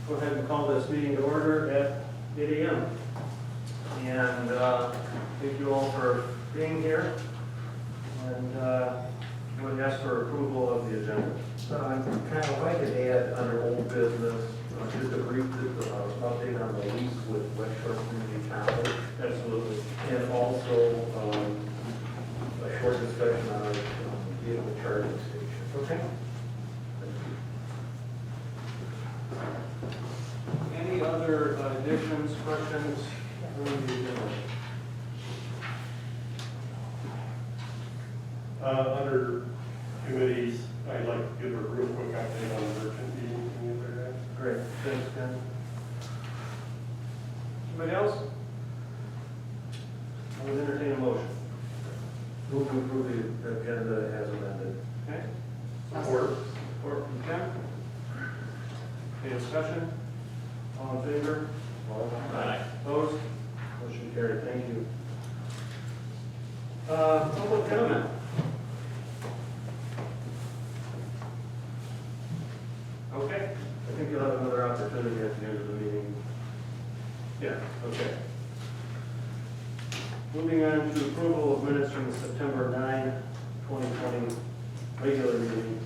Go ahead and call this meeting to order at 8 a.m. And thank you all for being here. And I would ask for approval of the agenda. Kind of like to add under old business, just a brief update on the lease with West Shore Community College. Absolutely. And also a short discussion on our vehicle charging station. Okay. Any other additions, questions on the agenda? Under committees, I'd like to give a real quick update on the merchant meeting. Great, thanks, Ken. Anybody else? I would entertain a motion. Move to approve the agenda as amended. Okay? Support. Support from Ken. Any discussion? All in favor? Aye. Opposed? Motion carried, thank you. Public comment. Okay, I think you'll have another opportunity at the end of the meeting. Yeah, okay. Moving on to approval of minutes from the September 9, 2020 regular meeting.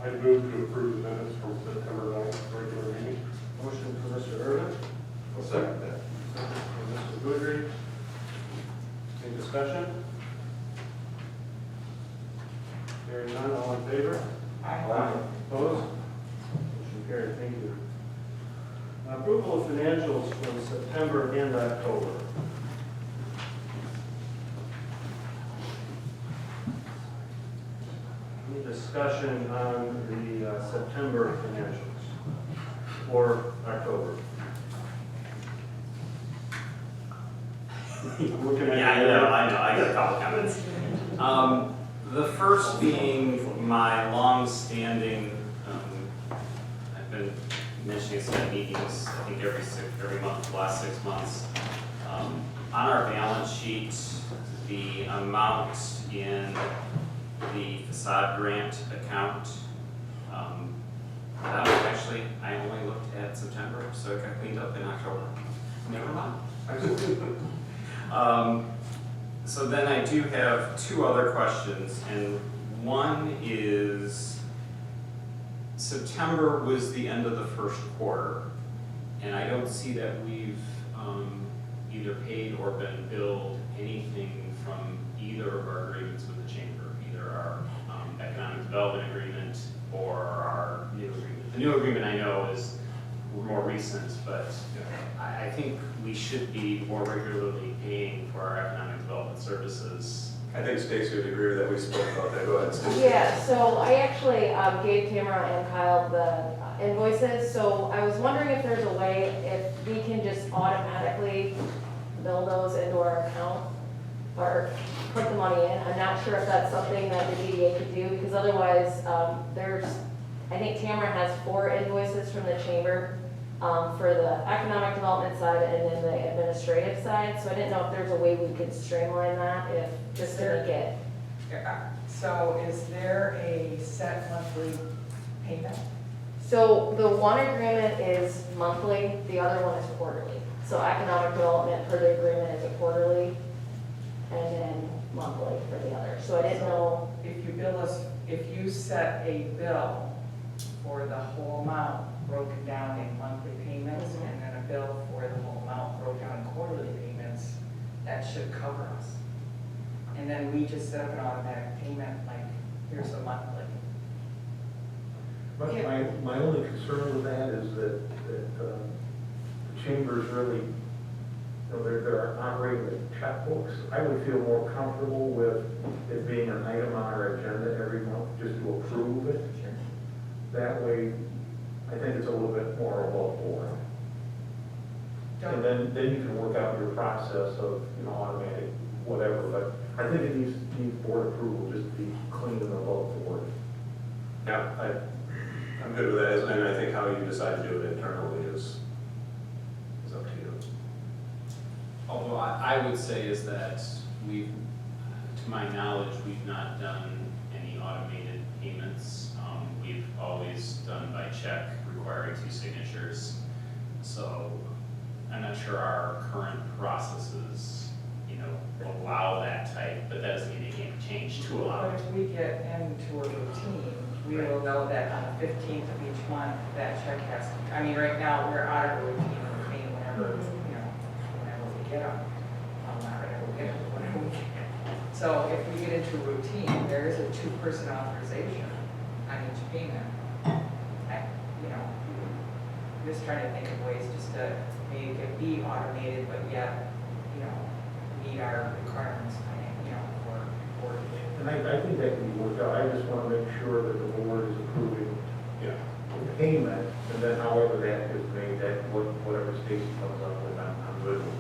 I move to approve the minutes from September 9th, regular meeting. Motion for Mr. Irvin. I'll second that. Second for Mr. Goodry. Any discussion? Hearing none, all in favor? Aye. Opposed? Motion carried, thank you. Approval of financials from September and October. Any discussion on the September financials or October? Looking at Yeah, I you. know, I got a couple comments. The first being my long-standing, I've been mentioning this at meetings, I think every month, the last 6 months. On our balance sheet, the amount in the facade grant account, that was actually, I only looked at September, so it got cleaned up in October. Never mind. So then I do have two other questions, and one is, September was the end of the first quarter, and I don't see that we've either paid or been billed anything from either of our agreements with the chamber, either our economic development agreement or our new agreement. The new agreement I know is more recent, but I think we should be more regularly paying for our economic development services. I think Stacy would agree with that. We spoke about that. Go ahead, Stacy. Yeah, so I actually gave Tamara and Kyle the invoices, so I was wondering if there's a way, if we can just automatically bill those into our account or put the money in. I'm not sure if that's something that the DDA could do, because otherwise, I think Tamara has 4 invoices from the chamber for the economic development side and then the administrative side, so I didn't know if there's a way we could streamline that, just to make it. So is there a set monthly payment? So the one agreement is monthly, the other one is quarterly. So economic development for the agreement is a quarterly, and then monthly for the other. So I didn't know, If you bill us, if you set a bill for the whole amount broken down in monthly payments, and then a bill for the whole amount broken down in quarterly payments, that should cover us. And then we just set up an automatic payment, like, here's a monthly. But my only concern with that is that the chambers really, they're operating with checkbooks. I would feel more comfortable with it being an item on our agenda every month, just to approve it. That way, I think it's a little bit more above board. And then you can work out your process of, automatic, whatever, but I think it needs board approval just to be clean and above board. Yeah, I'm good with that, and I think how you decide to do it internally is up to you. Although I would say is that we've, to my knowledge, we've not done sure our current processes, you know, allow that type, but that doesn't mean they can't change to allow But it. if we get into a routine, we will know that on the 15th of each month, that check has to, I mean, right now, we're out of a routine, we're paying whenever, you know, whenever we get them. Well, not whenever we get them, whenever we get them. So if we get into routine, there is a two-person authorization on each payment. You know, just trying to think of ways just to make it be automated, but yet, you know, meet our requirements, you know, for And I think that can be worked out. I just want to make sure that the board is approving Yeah. the payment, and then however that is made, that whatever Stacy comes up with, I'm good with.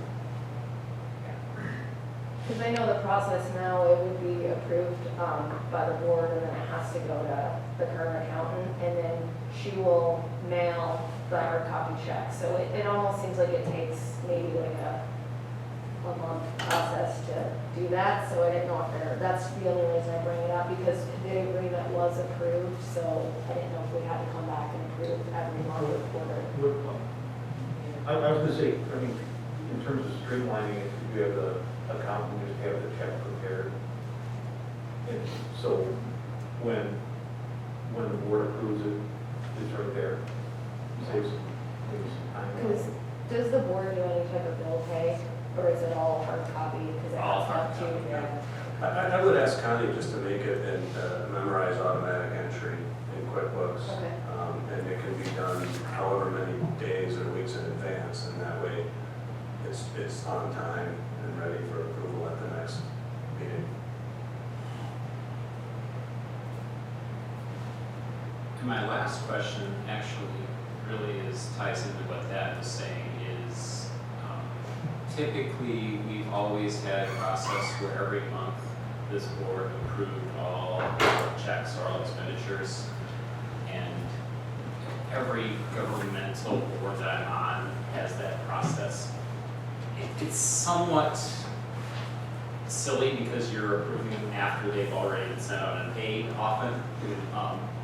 Because I know the process now, it would be approved by the board, and then it has to go to the current accountant, and then she will mail the hard copy check. So it almost seems like it takes maybe like a month process to do that, so I didn't know if that's the only reason I bring it up, because the agreement was approved, so I didn't know if we had to come back and approve every month or quarter. I was gonna say, I mean, in terms of streamlining it, if you have the accountant just have the check prepared. And so when the board approves it, it's right there. Saves maybe some time. Because does the board do any type of bill pay, or is it all hard copy? Because it All has hard not to, copy, yeah. I would ask Connie just to make it and memorize automatic entry in QuickBooks. Okay. And it can be done however many days or weeks in advance, and that way it's on time and ready for approval at the next meeting. And my last question actually really ties into what that was saying is, typically, we've always had a process where every month this board approved all checks or all expenditures. And every governmental board that I'm on has that process. It's somewhat silly because you're approving them after they've already been sent out and paid often.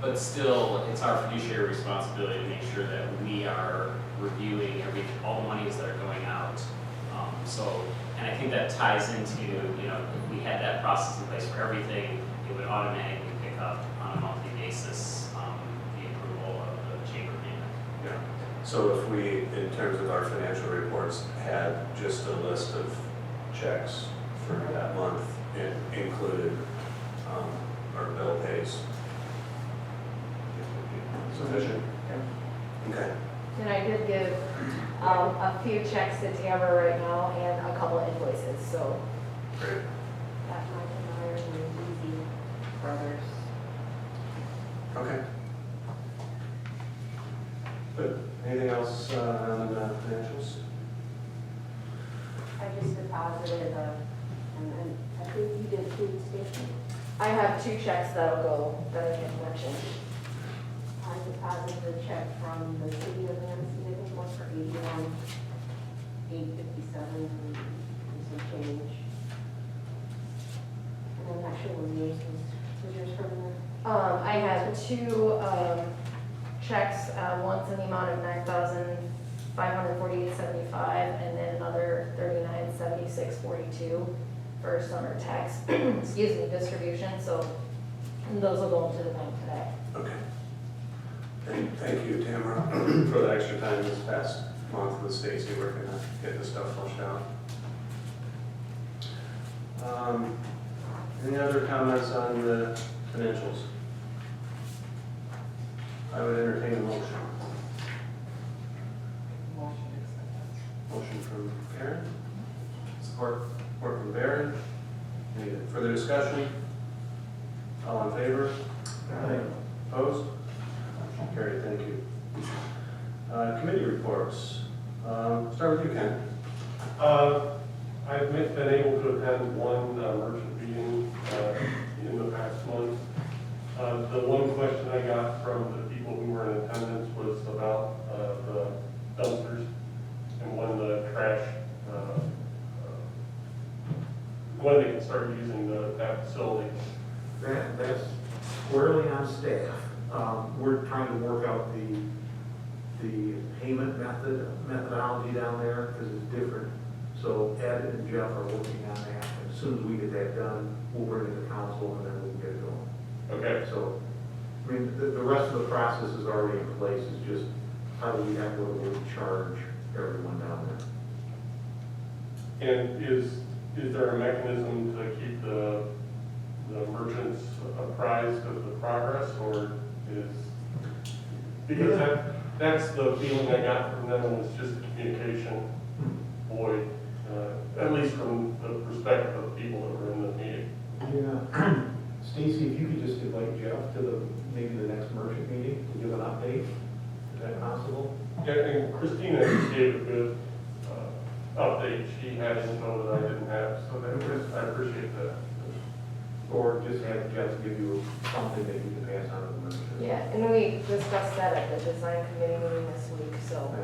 But still, it's our fiduciary responsibility to make sure that we are reviewing all the monies that are going out. And I think that ties into, you know, if we had that process in place for everything, it would automatically pick up on a monthly basis, the approval of the chamber payment. Yeah. So if we, in terms of our financial reports, had just a list of checks for that month, it included our bill pays. Sufficient? Okay. And I did give a few checks to Tamara right now and a couple of invoices, so Great. that might be easy brothers. Okay. Good. Anything else on financials? I just deposited and I think you did food station. I have two checks that'll go, that I can mention. I deposited a check from the city of Manistee, I think it was for $81,857 and some change. And I'm not sure what yours was yours from there? I had two checks, one's in the amount of $9,548.75, and then another $39,76.42 for summer tax, excuse me, distribution, so those will go into the bank today. Okay. Thank you, Tamara, for the extra time this past month with Stacy working to get this stuff flushed out. Any other comments on the financials? I would entertain a motion. Motion from Karen. Support from Barry. Any further discussion? All in favor? Aye. Opposed? Motion carried, thank you. Committee reports. Start with you, Ken. I've been able to attend one merchant meeting in the past month. The one question I got from the people who were in attendance was about the dumpsters and when the trash, when they can start using that facility. That's squarely on staff. We're trying to work out the the payment methodology down there, because it's different. So Ed and Jeff are working on that, and as soon as we get that done, we'll bring it to council and then we can get it going. Okay, So, I mean, the rest of the process is already in place, it's just how do we have to charge everyone down there? and is there a mechanism to keep the merchants apprised of the progress, or is, because that's the feeling I got from them, was just a communication void, at least from the perspective of the people that were in the meeting. Yeah. Stacy, if you could just invite Jeff to maybe the next merchant meeting to give an update, is that possible? And Christina gave a good update. She had info that I didn't have, so I appreciate that. Or just have Jeff give you something that you can pass on to the merchant? Yeah, and we discussed that at the design committee meeting this week, so,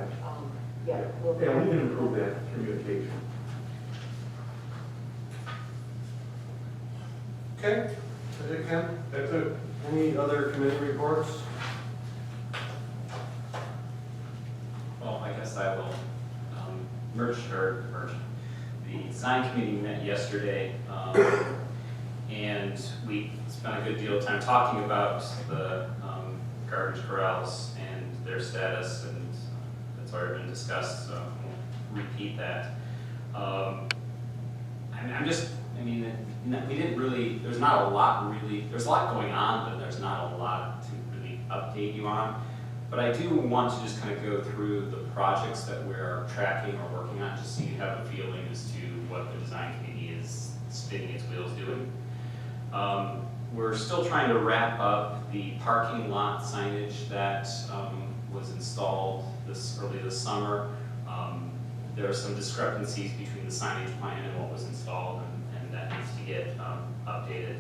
yeah, we'll be. Yeah, we can improve that communication. Okay, that's it, Ken? That's it. Any other committee reports? Well, I guess I will, the design committee met yesterday, and we spent a good deal of time talking about the garbage corrals and their status, and that's already been discussed, so I won't repeat that. We didn't really, there's not a lot really, there's a lot going on, but there's not a lot to really update you on. But I do want to just kind of go through the projects that we're tracking or working on, just so you have a feeling as to what the design committee is spinning its wheels doing. We're still trying to wrap up the parking lot signage that was installed early this summer. There are some discrepancies between the signage plan and what was installed, and that needs to get updated.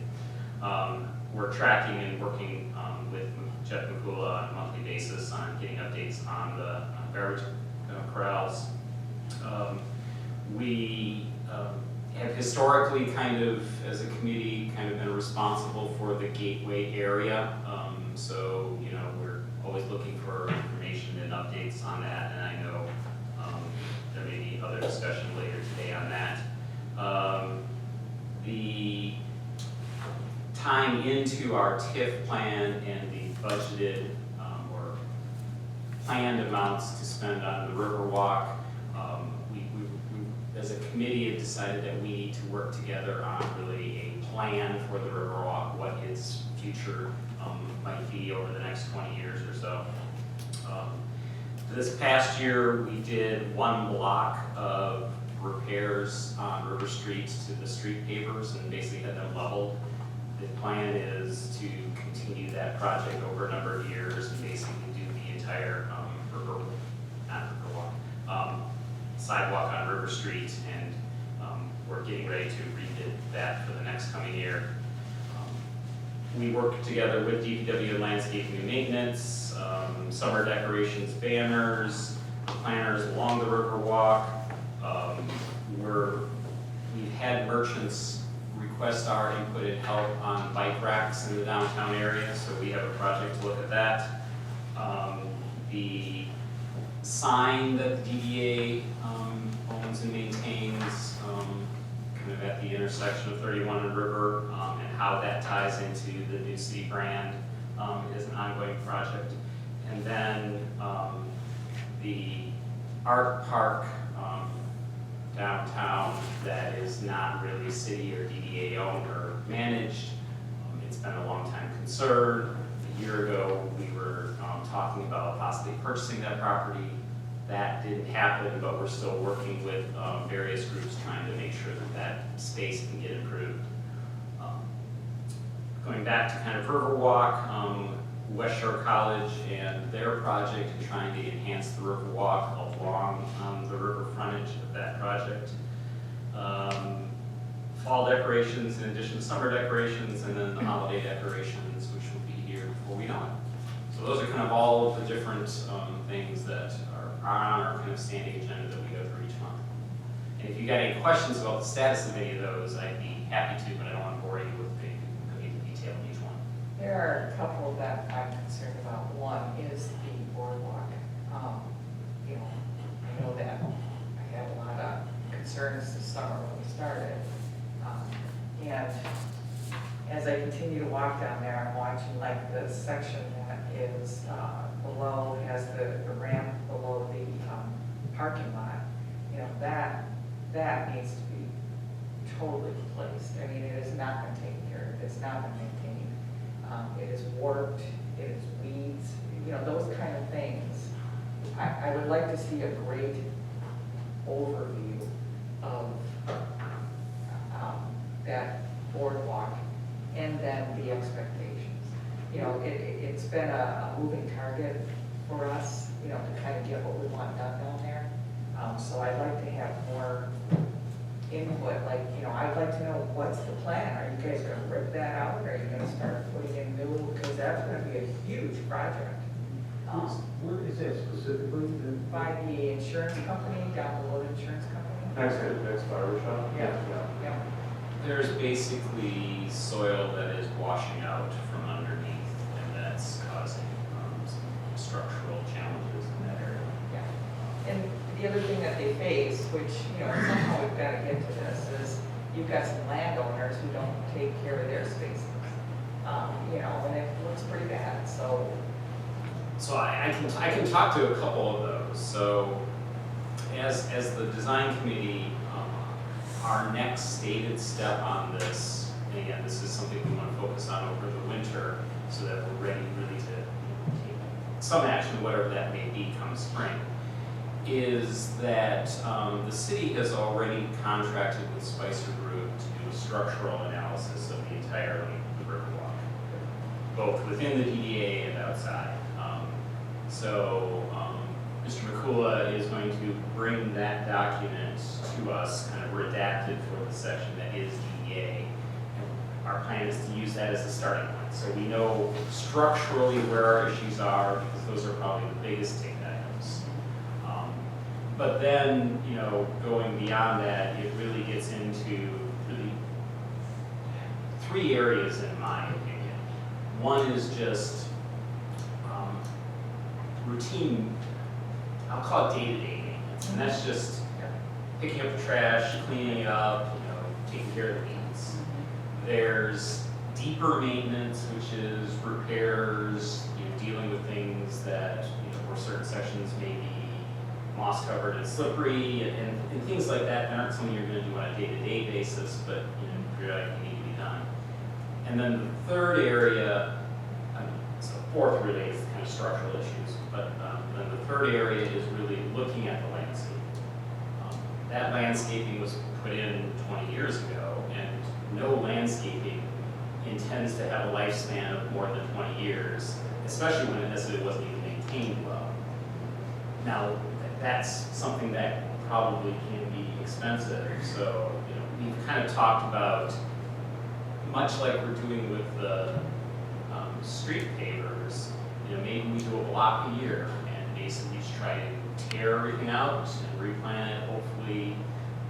We're tracking and working with Jeff McCula on a monthly basis on getting updates on the garbage corrals. We have historically kind of, as a committee, kind of been responsible for the gateway area. So, we're always looking for information and updates on that, and I know there may be other discussion later today on that. The tying into our TIF plan and the budgeted or planned amounts to spend on the Riverwalk, we as a committee have decided that we need to work together on really a plan for the Riverwalk, what its future might be over the next 20 years or so. This past year, we did one block of repairs on River Street to the street pavers and basically had them leveled. The plan is to continue that project over a number of years and basically do the entire sidewalk on River Street, and we're getting ready to rebid that for the next coming year. We work together with DPW and landscaping and maintenance, summer decorations, banners, planners along the Riverwalk. We've had merchants request our input and help on bike racks in the downtown area, so we have a project to look at that. The sign that the DDA owns and maintains, kind of at the intersection of 31 and River, and how that ties into the new city brand is an ongoing project. And then the art park downtown that is not really city or DDA owned or managed. It's been a long time concern. A year ago, we were talking about possibly purchasing that property. That didn't happen, but we're still working with various groups trying to make sure that that space can get improved. Going back to kind of Riverwalk, West Shore College and their project in trying to enhance the Riverwalk along the river frontage of that project. Fall decorations in addition to summer decorations, and then the holiday decorations, which will be here before we know it. So those are kind of all of the different things that are on our kind of standing agenda that we go through each month. And if you got any questions about the status of any of those, I'd be happy to, but I don't want to bore you with the detail of each one. There are a couple that I'm concerned about. One is the boardwalk. as I continue to walk down there, I'm watching like the section that is below, has the ramp below the parking lot. You know, that needs to be totally replaced. I mean, it has not been taken care of, it's not been maintained. It is warped, it is weeds, you know, those kind of things. I would like to see a great overview of that boardwalk and then the expectations. You know, it's been a moving target for us, you know, to kind of get what we want done down there. So I'd like to have more input, like, you know, I'd like to know what's the plan? Are you guys gonna rip that out? Are you gonna start putting in new, because that's gonna be a huge project. Where is that specifically? By the insurance company, down below the insurance company. Next barber shop? Yeah. Yeah. There's basically soil that is washing out from underneath, and that's causing some structural challenges in that area. Yeah. And the other thing that they face, which, you know, somehow we've got to get to this, is you've got some landowners who don't take care of their spaces. You know, and it looks pretty bad, so. So I can talk to a couple of those. So as the design committee, our next stated step on this, and again, this is something we want to focus on over the winter so that we're ready really to take some action, whatever that may be come spring, is that the city has already contracted with Spicer Group to do a structural analysis of the entire length of the Riverwalk, both within the DDA and outside. So Mr. McCula is going to bring that document to us, kind of redacted for the section that is DDA. And our plan is to use that as a starting point. So we know structurally where our issues are, because those are probably the biggest ticket items. But then, you know, going beyond that, it really gets into really 3 areas in my opinion. One is just routine, I'll call it day-to-day maintenance, and that's just picking up the trash, cleaning it up, you know, taking care of the weeds. There's deeper maintenance, which is repairs, you know, dealing with things that, you know, where certain sections may be moss covered and slippery, and things like that aren't something you're going to do on a day-to-day basis, but, you know, periodically need to be done. And then the third area, so fourth really is kind of structural issues, but then the third area is really looking at the landscape. That landscaping was put in 20 years ago, and no landscaping intends to have a lifespan of more than 20 years, especially when it necessarily wasn't even maintained well. Now, that's something that probably can be expensive, so, you know, we've kind of talked about, much like we're doing with the street pavers, you know, maybe we do a block a year and basically just try to tear everything out and replant it, hopefully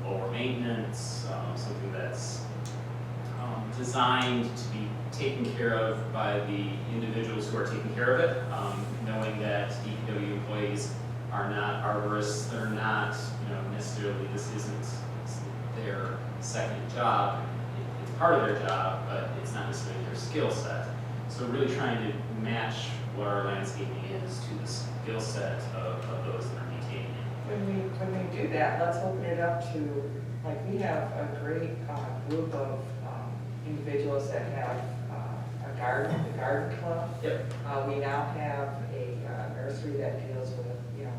lower maintenance, something that's designed to be taken care of by the individuals who are taking care of it, knowing that DPW employees are not arborists, they're not, you know, necessarily, this isn't their second job. It's part of their job, but it's not necessarily their skill set. So really trying to match what our landscaping is to the skill set of those that are maintaining it. When we do that, let's open it up to, like, we have a great group of individuals that have a garden, the garden club. Yep. We now have a nursery that deals with, you know,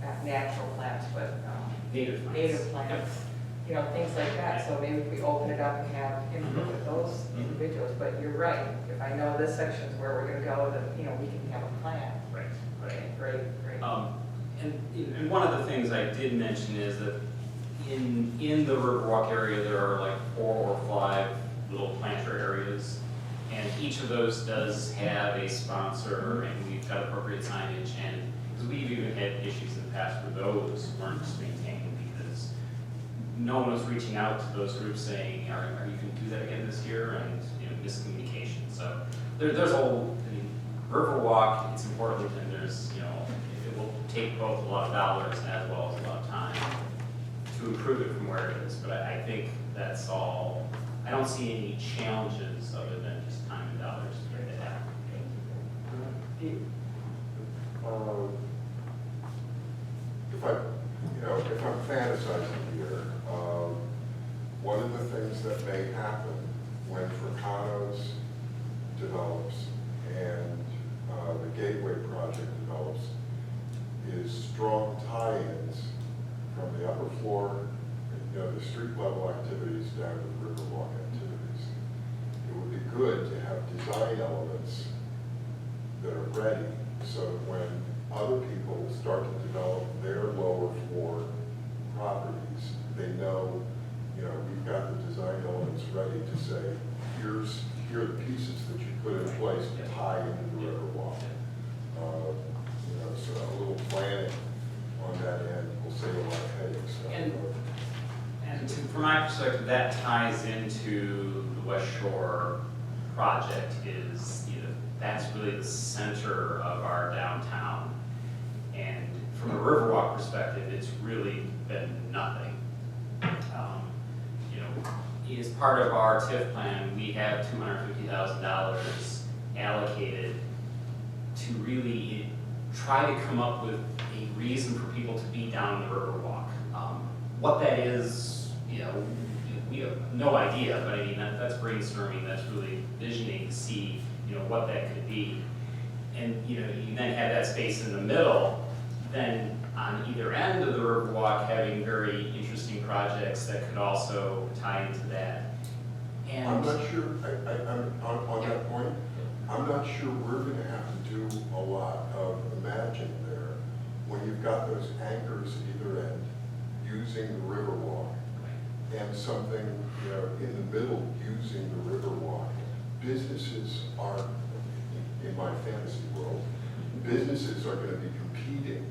not natural plants, but Native plants. native plants, you know, things like that. So maybe if we open it up and have input with those individuals, but you're right. If I know this section's where we're gonna go, then, you know, we can have a plan. Right, right. Okay, great. And one of the things I did mention is that in the Riverwalk area, there are like 4 or 5 little planter areas. And each of those does have a sponsor, and we've got appropriate signage, and because we've even had issues in the past where those weren't maintained because no one was reaching out to those groups saying, are you going to do that again this year? And, you know, miscommunication. So there's a whole, I mean, Riverwalk, it's important, and there's, you know, it will take both a lot of dollars as well as a lot of time to improve it from where it is. But I think that's all, I don't see any challenges other than just time and dollars to get it happen. If I'm fantasizing here, one of the things that may happen when Fracano's develops and the Gateway project develops is strong tie-ins from the upper floor, the street level activities down to the Riverwalk activities. It would be good to have design elements that are ready, so that when other people start to develop their lower floor properties, they know, we've got the design elements ready to say, here are the pieces that you put in place to tie into the Riverwalk. So a little planning on that end will save a lot of headaches. And from my perspective, that ties into the West Shore project is, that's really the center of our downtown. And from a Riverwalk perspective, it's really been nothing. As part of our TIF plan, we have $250,000 allocated to really try to come up with a reason for people to be down the Riverwalk. What that is, we have no idea, but I mean, that's brainstorming, that's really visioning to see, what that could be. And, you then have that space in the middle, then on either end of the Riverwalk having very interesting projects that could also tie into that. And I'm not sure, on that point, I'm not sure we're gonna have to do a lot of imagining there when you've got those anchors either end using the Riverwalk and something, in the middle using the Riverwalk. Businesses are, in my fantasy world, businesses are gonna be competing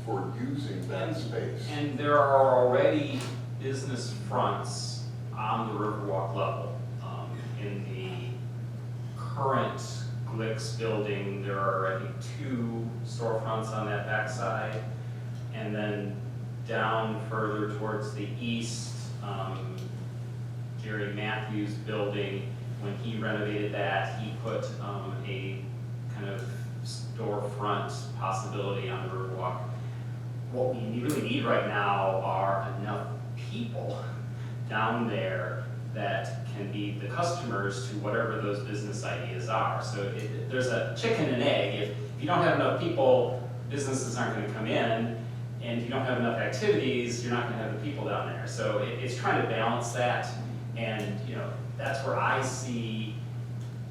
for using that space. And there are already business fronts on the Riverwalk level. In the current Glicks building, there are, I think, 2 storefronts on that backside. And then down further towards the east, Jerry Matthews building, when he renovated that, he put a kind of storefront possibility on the Riverwalk. What we really need right now are enough people down there that can be the customers to whatever those business ideas are. So there's a chicken and egg. If you don't have enough people, businesses aren't going to come in, and if you don't have enough activities, you're not going to have the people down there. So it's trying to balance that, and that's where I see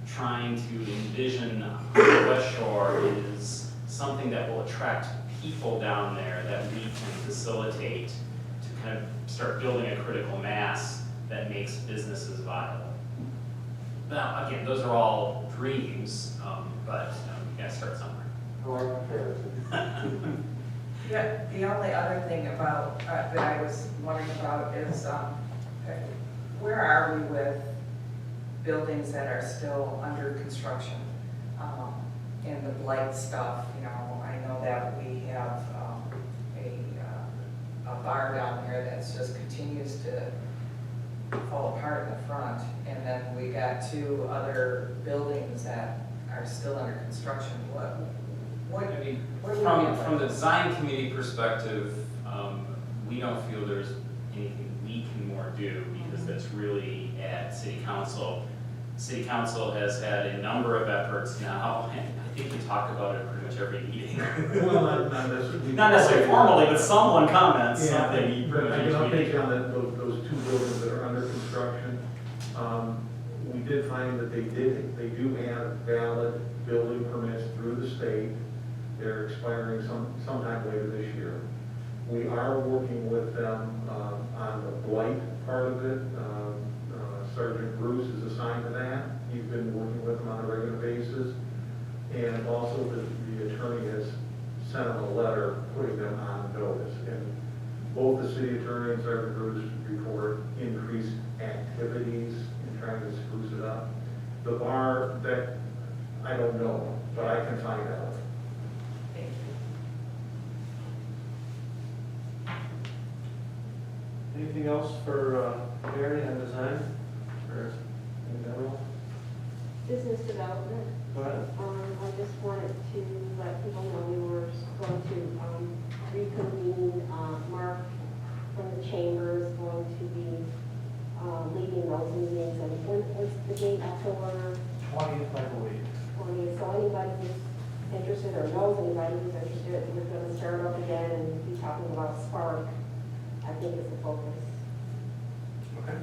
trying to envision the West Shore is something that will attract people down there that we can facilitate to kind of start building a critical mass that makes businesses viable. Now, again, those are all dreams, but you gotta start somewhere. I like the fantasy. Yeah, the only other thing about, that I was wondering about is, where are we with buildings that are still under construction? And the Blight stuff, I know that we have a bar down there that's just continues to fall apart in the front. And then we got 2 other buildings that are still under construction. What I mean, what do we from the design committee perspective, we don't feel there's anything we can more do because that's really at city council. City council has had a number of efforts now, and I think we talk about it pretty much every meeting. Well, not necessarily. Not necessarily formally, but someone comments Yeah, something. but I can update you on those 2 buildings that are under construction. We did find that they do have valid building permits through the state. They're expiring sometime later this year. We are working with them on the Blight part of it. Sergeant Bruce is assigned to that. He's been working with them on a regular basis. And also the attorney has sent them a letter putting them on notice. And both the city attorney and Sergeant Bruce report increased activities in trying to spruce it up. The bar, that I don't know, but I can find out. Thank you. Anything else for Mary on design, or in general? Business development. Go ahead. I just wanted to let people know we were going to reconvene. Mark from the chamber is going to be leading those meetings. And when is the date? October 20th, I believe. 20th. So anybody who's interested or knows anybody who's interested, we're going to start up again and be talking about Spark. I think is the focus. Okay.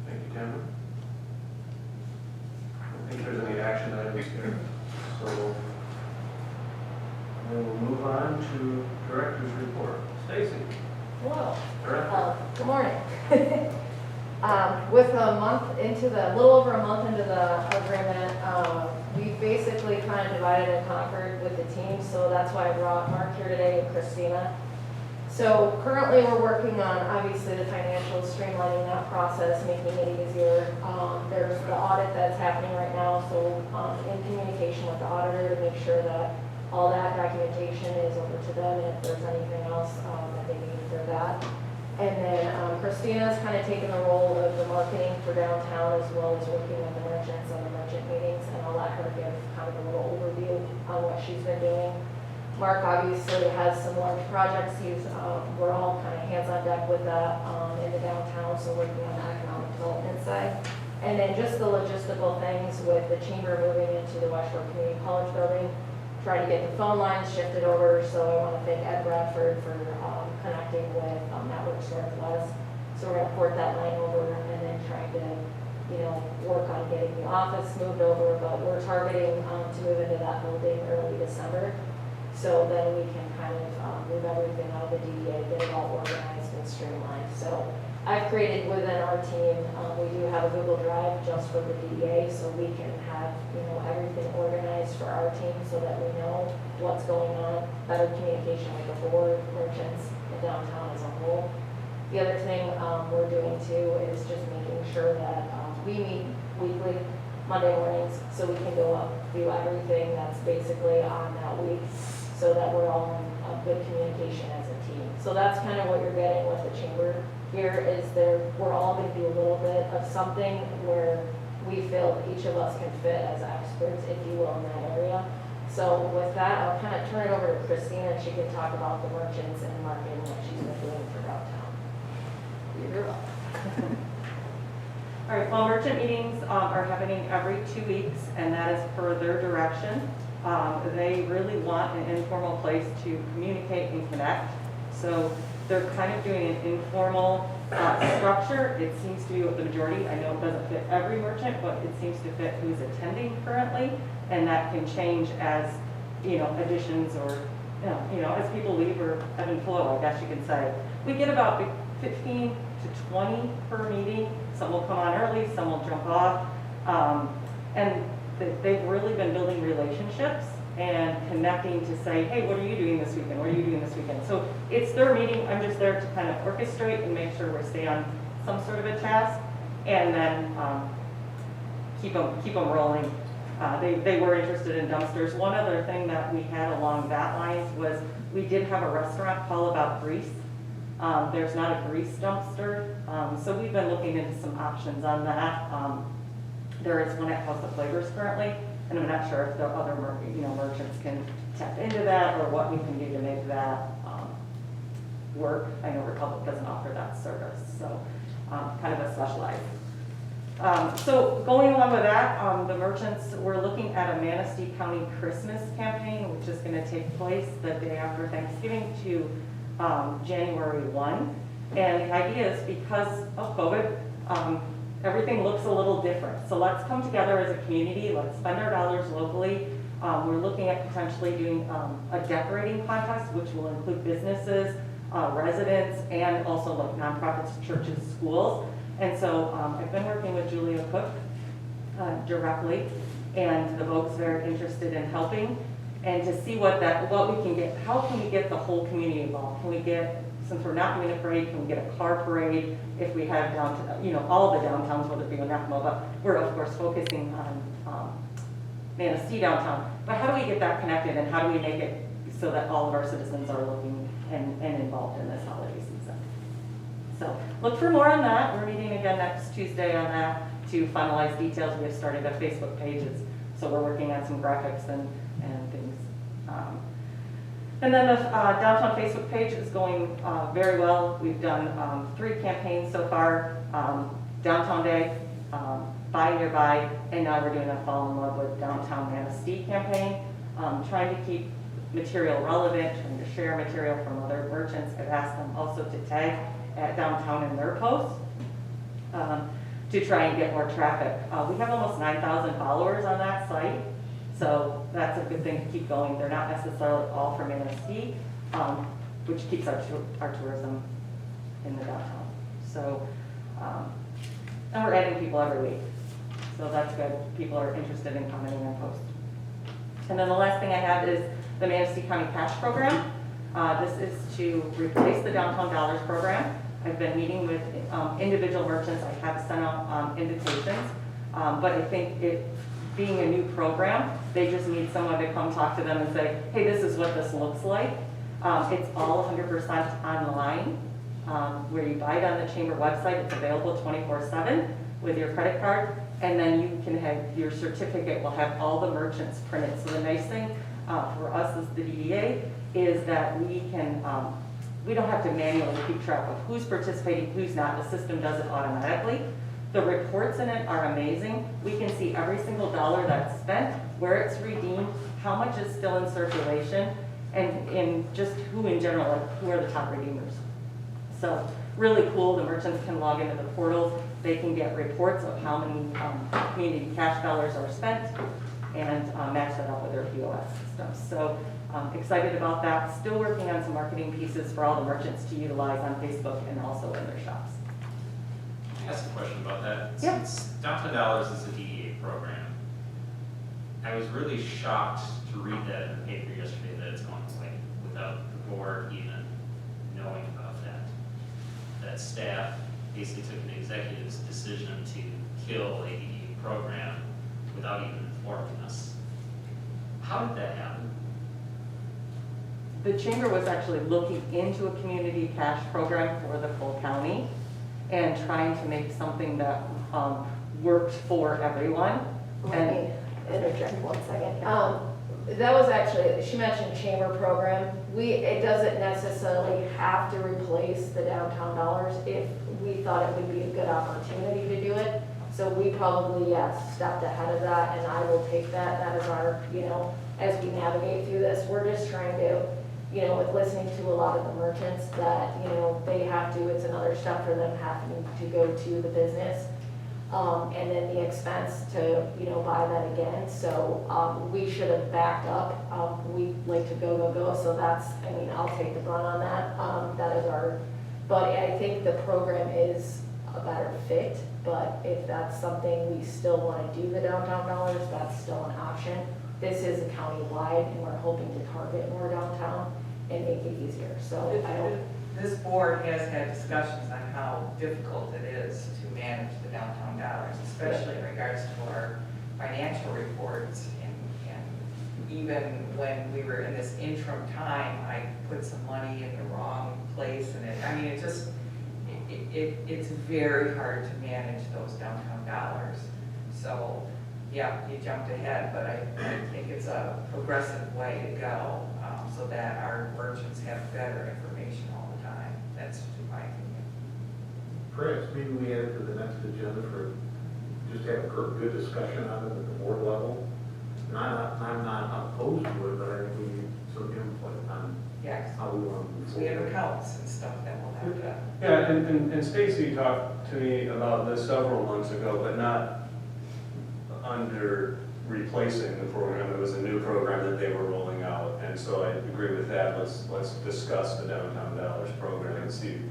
Thank you, Tamara. I don't think there's any action items here, so we'll move on to director's report. Stacy? Hello. Director. Good morning. With a month into the, a little over a month into the agreement, we basically kind of divided and conquered with the team, so that's why I brought Mark here today and Christina. So currently we're working on, obviously, the financials, streamlining that process, making it easier. There's the audit that's happening right now, so in communication with the auditor to make sure that all that documentation is over to them, and if there's anything else that they need for that. And then Christina's kind of taken the role of the marketing for downtown, as well as working with the merchants on the merchant meetings, and I'll let her give kind of a little overview on what she's been doing. Mark obviously has some large projects. We're all kind of hands on deck with that in the downtown, so working on the economic development side. And then just the logistical things with the chamber moving into the West Shore Community College building, trying to get the phone lines shifted over. So I want to thank Ed Bradford for connecting with Networks Northwest. So we're going to port that line over and then trying to, work on getting the office moved over. But we're targeting to move into that building early December. So then we can kind of move everything out of the DDA, get it all organized and streamlined. So I've created within our team, we do have a Google Drive just for the DDA, so we can have, everything organized for our team so that we know what's going on, better communication with the board, merchants, and downtown as a whole. The other thing we're doing too is just making sure that we meet weekly, Monday mornings, so we can go up, do everything that's basically on that week, so that we're all in good communication as a team. So that's kind of what you're getting with the chamber here, is we're all going to do a little bit of something where we feel each of us can fit as experts, if you will, in that area. So with that, I'll kind of turn it over to Christina, and she can talk about the merchants and marketing, what she's been doing for downtown. You're welcome. All right, well, merchant meetings are happening every 2 weeks, and that is per their direction. They really want an informal place to communicate and connect. So they're kind of doing an informal structure. It seems to be what the majority, I know it doesn't fit every merchant, but it seems to fit who's attending currently, and that can change as, additions or, as people leave or ebb and flow, I guess you could say. We get about 15 to 20 per meeting. Some will come on early, some will jump off. And they've really been building relationships and connecting to say, hey, what are you doing this weekend? What are you doing this weekend? So it's their meeting. I'm just there to kind of orchestrate and make sure we stay on some sort of a task, and then keep them rolling. They were interested in dumpsters. One other thing that we had along that lines was we did have a restaurant call about grease. There's not a grease dumpster, so we've been looking into some options on that. There is one at House of Flavors currently, and I'm not sure if the other merchants can tap into that or what we can do to make that work. I know Republic doesn't offer that service, so kind of a specialized. So going along with that, the merchants, we're looking at a Manistee County Christmas campaign, which is going to take place the day after Thanksgiving to January 1. And the idea is because of COVID, everything looks a little different. So let's come together as a community, let's spend our dollars locally. We're looking at potentially doing a decorating contest, which will include businesses, residents, and also like nonprofits, churches, schools. And so I've been working with Julia Cook directly, and the Vogue's very interested in helping, and to see what we can get. How can we get the whole community involved? Can we get, since we're not doing a parade, can we get a car parade? If we have downtown, all of the downtowns, whether it be Onakma, but we're of course focusing on Manistee downtown. But how do we get that connected, and how do we make it so that all of our citizens are looking and involved in this holiday season? So look for more on that. We're meeting again next Tuesday on that to finalize details. We have started a Facebook pages, so we're working on some graphics and things. And then the downtown Facebook page is going very well. We've done 3 campaigns so far, Downtown Day, Buy Nearby, and now we're doing a Fall in Love with Downtown Manistee campaign, trying to keep material relevant, trying to share material from other merchants. I've asked them also to tag at downtown in their posts to try and get more traffic. We have almost 9,000 followers on that site, so that's a good thing to keep going. They're not necessarily all from Manistee, which keeps our tourism in the downtown. So, and we're adding people every week, so that's good. People are interested in commenting on posts. And then the last thing I have is the Manistee County Cash Program. This is to replace the Downtown Dollars program. I've been meeting with individual merchants. I have sent out invitations, but I think it being a new program, they just need someone to come talk to them and say, hey, this is what this looks like. It's all 100% online, where you buy it on the chamber website. It's available 24/7 with your credit card, and then you can have your certificate will have all the merchants printed. So the nice thing for us as the DDA is that we can, we don't have to manually keep track of who's participating, who's not. The system does it automatically. The reports in it are amazing. We can see every single dollar that's spent, where it's redeemed, how much is still in circulation, and just who in general, like who are the top redeemers. So really cool. The merchants can log into the portals. They can get reports of how many community cash dollars are spent and match that up with their POS systems. So excited about that. Still working on some marketing pieces for all the merchants to utilize on Facebook and also in their shops. Can I ask a question about that? Yeah. Since Downtown Dollars is a DDA program, I was really shocked to read that in the paper yesterday that it's going away without the board even knowing about that. That staff basically took an executive's decision to kill a DDA program without even informing us. How did that happen? The chamber was actually looking into a community cash program for the full county and trying to make something that worked for everyone. Let me interject 1 second. That was actually, she mentioned chamber program. It doesn't necessarily have to replace the Downtown Dollars if we thought it would be a good opportunity to do it. So we probably, yes, stepped ahead of that, and I will take that. That is our, as we navigate through this, we're just trying to, with listening to a lot of the merchants that, they have to, it's another step for them having to go to the business. And then the expense to, buy that again. So we should have backed up. We like to go. So that's, I'll take the brunt on that. That is but I think the program is a better fit. But if that's something we still want to do, the Downtown Dollars, that's still an option. This is a county-wide, and we're hoping to target more downtown and make it easier. So I don't. This board has had discussions on how difficult it is to manage the Downtown Dollars, especially in regards to our financial reports. And even when we were in this interim time, I put some money in the wrong place, and it's very hard to manage those Downtown Dollars. So, yeah, you jumped ahead, but I think it's a progressive way to go, so that our merchants have better information all the time. That's my opinion. Perhaps maybe we add it to the next agenda for, just have a good discussion on it at the board level. And I'm not opposed to it, but I think we need some input on Yes. how we want to move So we have forward. accounts and stuff that we'll have to. Yeah, and Stacy talked to me about this several months ago, but not under replacing the program. It was a new program that they were rolling out, and so I agree with that. Let's discuss the Downtown Dollars program and see,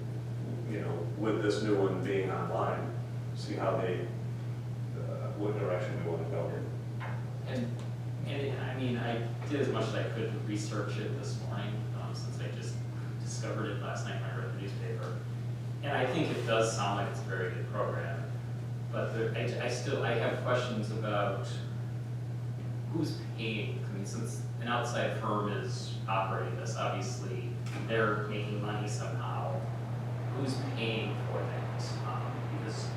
with this new one being online, see how what direction we want to go in. And I did as much as I could to research it this morning, since I just discovered it last night when I read the newspaper. And I think it does sound like it's a very good program. But I have questions about who's paying. Since an outside firm is operating this, obviously they're making money somehow. who's paying for that? Because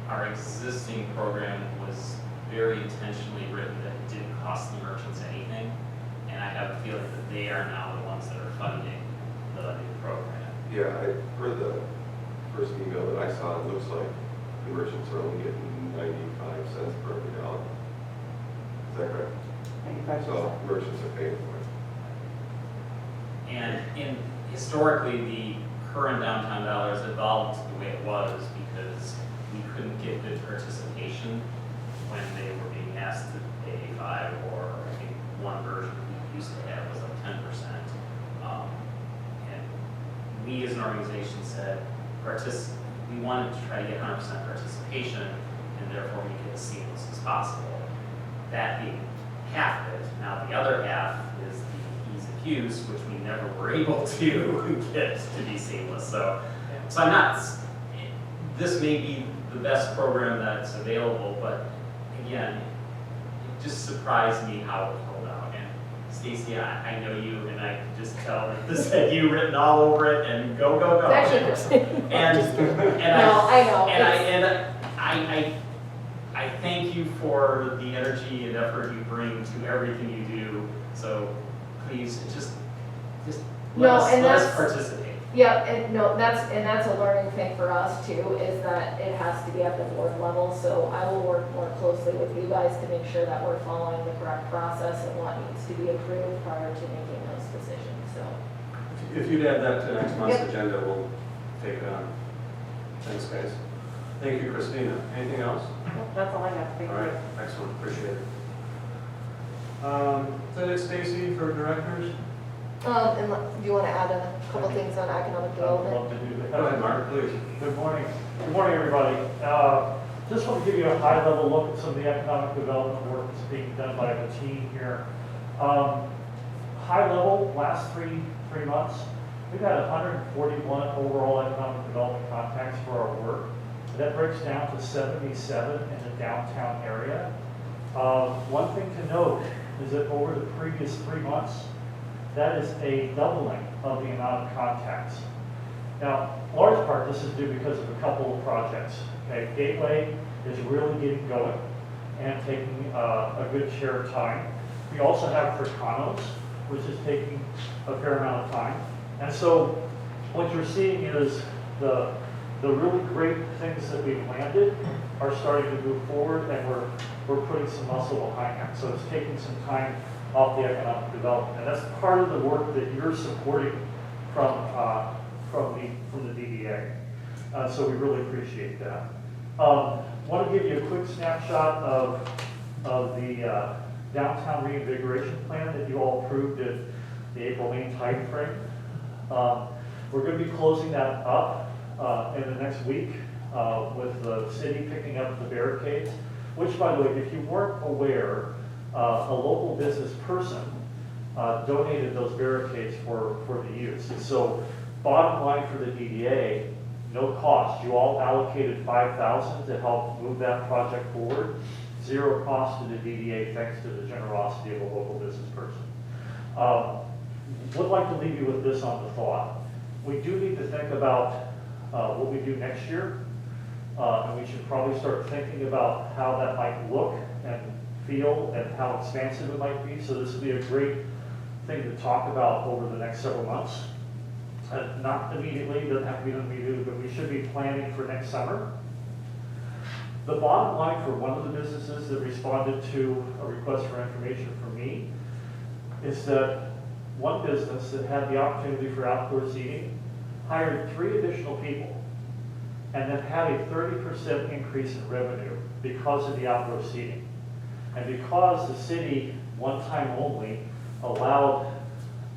our existing program was very intentionally written that it didn't cost the merchants anything. And I have a feeling that they are now the ones that are funding the new program. Yeah, per the first email that I saw, it looks like the merchants are only getting 95 cents per every dollar. Is that correct? 95%. So merchants are paying for it. And historically, the current downtown dollars evolved the way it was because we couldn't get good participation when they were being asked to pay 5, or I think one version we used to have was like 10%. And we as an organization said, we wanted to try to get 100% participation and therefore make it as seamless as possible. That being half of it. Now the other half is the ease of use, which we never were able to get to be seamless. So I'm not, this may be the best program that's available, but again, it just surprised me how it rolled out. And Stacy, I know you, and I could just tell that this had you written all over it, and go, go, go. It's actually Christine. No, I know. I thank you for the energy and effort you bring to everything you do. So please, just let us participate. Yeah, and that's a learning thing for us too, is that it has to be at the board level. So I will work more closely with you guys to make sure that we're following the correct process and what needs to be approved prior to making those decisions, so. If you'd add that to next month's Yep. agenda, we'll take it on. Thanks, guys. Thank you, Christina. Anything else? That's all I have. Thank All you. right, excellent, appreciate it. Is that it, Stacy, for directors? And do you want to add a couple things on economic I'd development? love to do that. Go ahead, Mark, please. Good morning. Good morning, everybody. Just want to give you a high-level look at some of the economic development work that's being done by the team here. High level, last three months, we've had 141 overall economic development contacts for our work. That breaks down to 77 in the downtown area. One thing to note is that over the previous 3 months, that is a doubling of the amount of contacts. Now, large part, this is due because of a couple of projects. Okay, Gateway is really getting going and taking a good share of time. We also have Fricanos, which is taking a fair amount of time. And so what you're seeing is the really great things that we've landed are starting to move forward, and we're putting some muscle behind that. So it's taking some time off the economic development, and that's part of the work that you're supporting from the DDA. So we really appreciate that. Want to give you a quick snapshot of the downtown reinvigoration plan that you all approved in the April-May timeframe. We're going to be closing that up in the next week with the city picking up the barricades, which, by the way, if you weren't aware, a local business person donated those barricades for the use. And so bottom line for the DDA, no cost. You all allocated $5,000 to help move that project forward. Zero cost to the DDA thanks to the generosity of a local business person. Would like to leave you with this on the thought. We do need to think about what we do next year, and we should probably start thinking about how that might look and feel and how expansive it might be. So this would be a great thing to talk about over the next several months. Not immediately, doesn't have to be done immediately, but we should be planning for next summer. The bottom line for one of the businesses that responded to a request for information from me is that one business that had the opportunity for outdoor seating hired 3 additional people and then had a 30% increase in revenue because of the outdoor seating. And because the city, one time only, allowed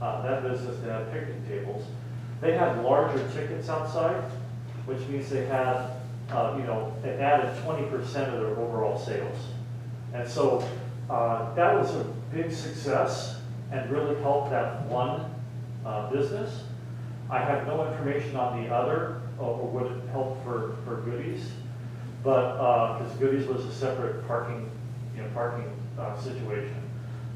that business to have picnic tables, they had larger tickets outside, which means they had, it added 20% of their overall sales. And so that was a big success and really helped that one business. I have no information on the other or what it helped for Goodies, but because Goodies was a separate parking situation.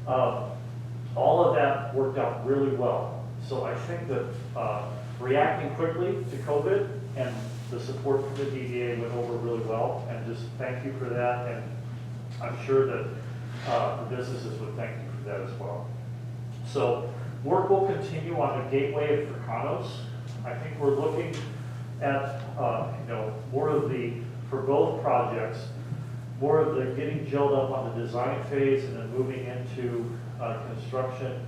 All of that worked out really well. So I think that reacting quickly to COVID and the support from the DDA went over really well, and just thank you for that, and I'm sure that the businesses would thank you for that as well. So work will continue on the gateway of Fricano's. I think we're looking at, more of the, for both projects, more of the getting gelled up on the design phase and then moving into construction,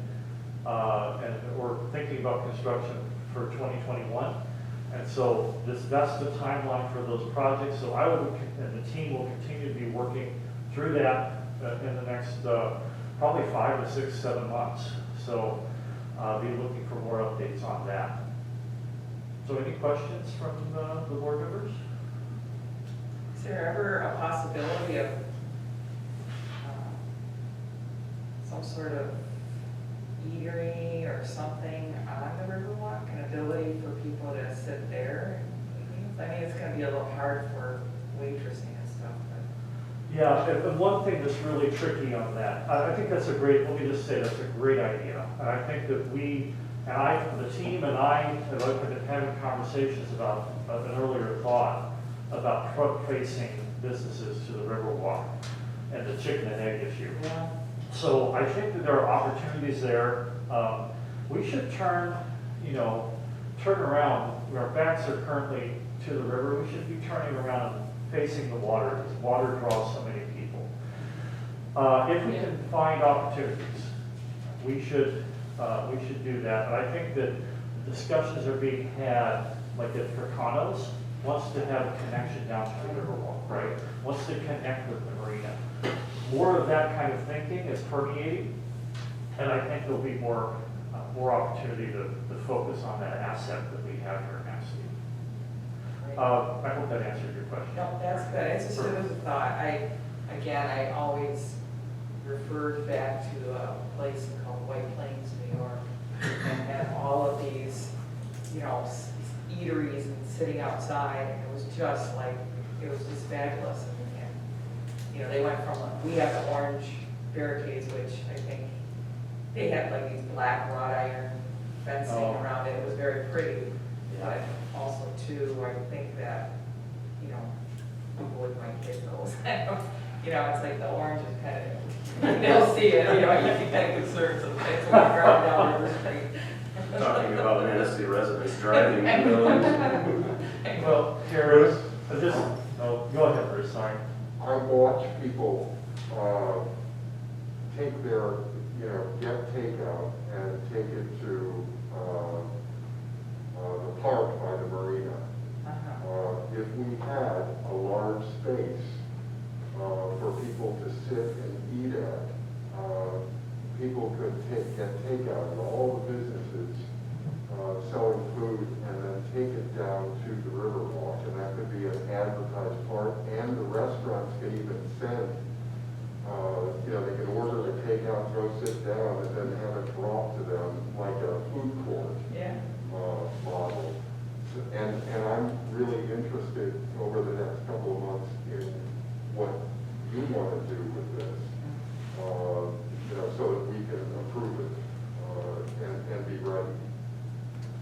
and we're thinking about construction for 2021. And so that's the timeline for those projects. So I will, and the team will continue to be working through that in the next probably 5 to 6, 7 months. So I'll be looking for more updates on that. So any questions from the board members? Is there ever a possibility of some sort of eatery or something on the Riverwalk, an ability for people to sit there? I mean, it's gonna be a little hard for waitressing and stuff, but. Yeah, and one thing that's really tricky on that, I think that's a great, let me just say, that's a great idea. And I think that the team and I have been having conversations about an earlier thought about front-facing businesses to the Riverwalk and the chicken and egg issue. Yeah. So I think that there are opportunities there. We should turn around. Our backs are currently to the river. We should be turning around and facing the water, because water draws so many people. If we can find opportunities, we should do that. But I think that discussions are being had, like at Fricano's, wants to have a connection down to the Riverwalk, right? Wants to connect with the marina. More of that kind of thinking is permeating, and I think there'll be more opportunity to focus on that asset that we have here in Manistee. I hope that answered your question. No, that's good. It's just, it was a thought. I always referred back to a place called White Plains, New York, and had all of these, eateries and sitting outside, and it was just fabulous. And they went from, we have the orange barricades, which I think they had like these black wrought iron fencing around it. It was very pretty, but also too, I think that, people would might hit those. It's like the orange is kind of, they'll see it, you can kind of concern some things when you're driving down River Street. Talking about Manistee residents driving the village. Well, Harris, go ahead, Bruce, sorry. I watch people take their, get takeout and take it to the park by the marina. If we had a large space for people to sit and eat at, people could get takeout at all the businesses selling food and then take it down to the Riverwalk, and that could be an advertised part, and the restaurants could even send, they could order the takeout, go sit down, and then have it brought to them like a food court model. And I'm really interested over the next couple of months in what you want to do with this, so that we can approve it and be ready.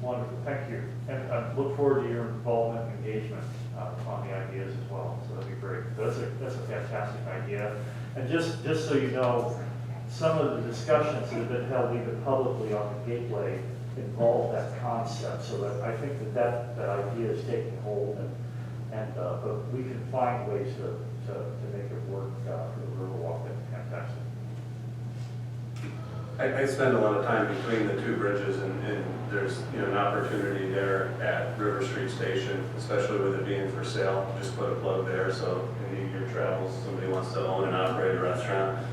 Wonderful, thank you. And I look forward to your involvement and engagement on the ideas as well, so that'd be great. That's a fantastic idea. And just so you know, some of the discussions that have been held even publicly on the gateway involve that concept, so that I think that idea is taking hold, but we can find ways to make it work for the Riverwalk. That's fantastic. I spend a lot of time between the two bridges, and there's an opportunity there at River Street Station, especially with it being for sale. Just put a plug there, so in your travels, somebody wants to own and operate a restaurant.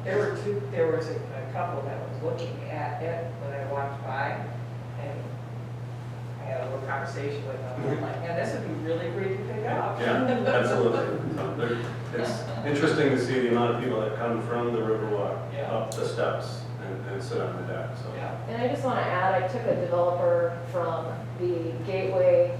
There was a couple that was looking at it when I walked by, and I had a little conversation with them. I'm like, man, this would be really great to pick up. Yeah, absolutely. So it's interesting to see the amount of people that come from the Riverwalk up the steps and sit on the deck. So. Yeah. And I just want to add, I took a developer from the gateway,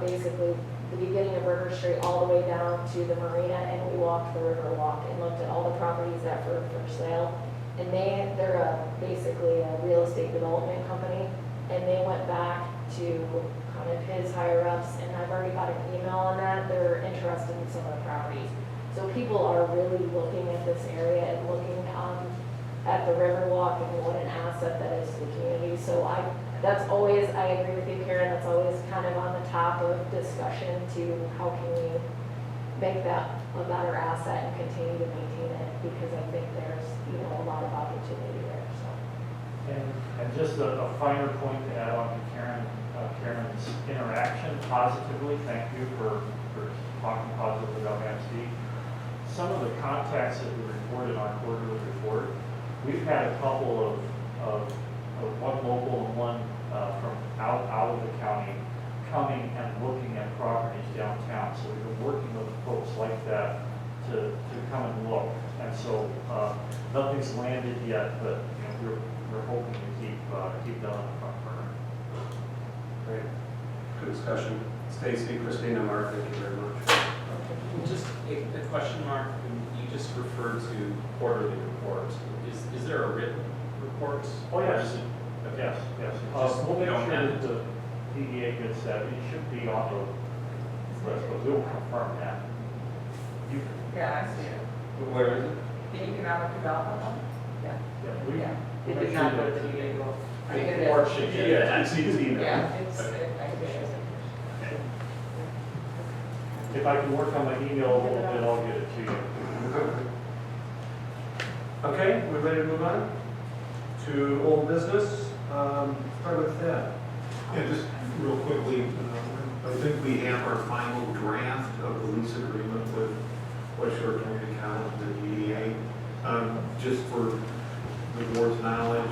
basically the beginning of River Street all the way down to the marina, and we walked the Riverwalk and looked at all the properties that were for sale. And they're basically a real estate development company, and they went back to kind of his higher ups, and I've already got an email on that, they're interested in some of the properties. So people are really looking at this area and looking, at the Riverwalk and what an asset that is to the community. So that's always, I agree with you, Karen, that's always kind of on the top of discussion to how can we make that a better asset and continue to maintain it, because I think there's, a lot of opportunity there, so. And just a finer point to add on to Karen's interaction positively, thank you for talking positively about Manistee. Some of the contacts that we reported on quarterly report, we've had a couple of one local and one from out of the county coming and looking at properties downtown. So we've been working with folks like that to come and look. And so nothing's landed yet, but we're hoping to keep that on the front burner. Great. Good discussion. Stacy, Christina, Mark, thank you very much. Just a question, Mark, you just referred to quarterly reports. Is there a written report? Oh, yes. Or is it- Yes. Just- We'll we make don't sure have that the DDA gets that. It should be on the list, but we'll confirm that. You, Yeah, I see it. Where is it? The economic development one? Yeah. yeah, we, Yeah. we'll It make did sure not go that to the DDA. the It is. report should get it. Yeah. It's email. Yeah, it's, I think it's. If I can work on my email a little bit, I'll get it to you. Okay, we're ready to move on to old business. Start with that. Yeah, just real quickly, I think we have our final draft of the lease agreement with West Shore Community College and the DDA. Just for the board's knowledge,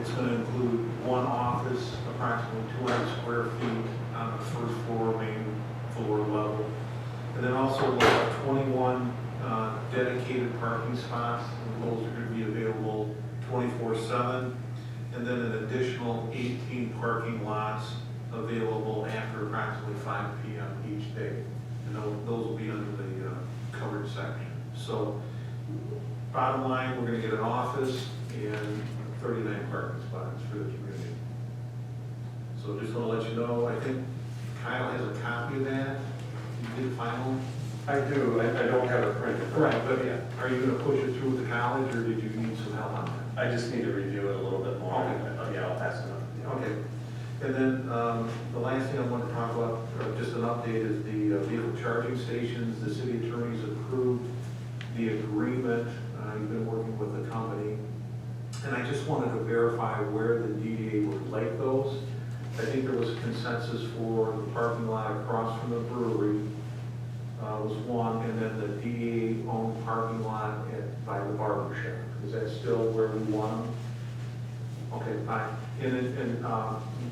it's going to include one office, approximately 200 square feet on the first floor, main floor level. And then also we'll have 21 dedicated parking spots, and those are going to be available 24/7. And then an additional 18 parking lots available after approximately 5 p.m. each day. And those will be under the covered section. So bottom line, we're going to get an office and 39 parking spots for the community. So just want to let you know, I think Kyle has a copy of that. You did final? I do, I don't have it printed. Right, but yeah, are you going to push it through with the college, or did you need some help on that? I just need to review it a little bit more. Okay. Yeah, I'll pass it on. Okay. And then the last thing I want to talk about, just an update, is the vehicle charging stations. The city attorneys approved the agreement. You've been working with the company. And I just wanted to verify where the DDA would like those. I think there was consensus for the parking lot across from the brewery was one, and then the DDA-owned parking lot by the barber shop. Is that still where we want them? Okay, fine. And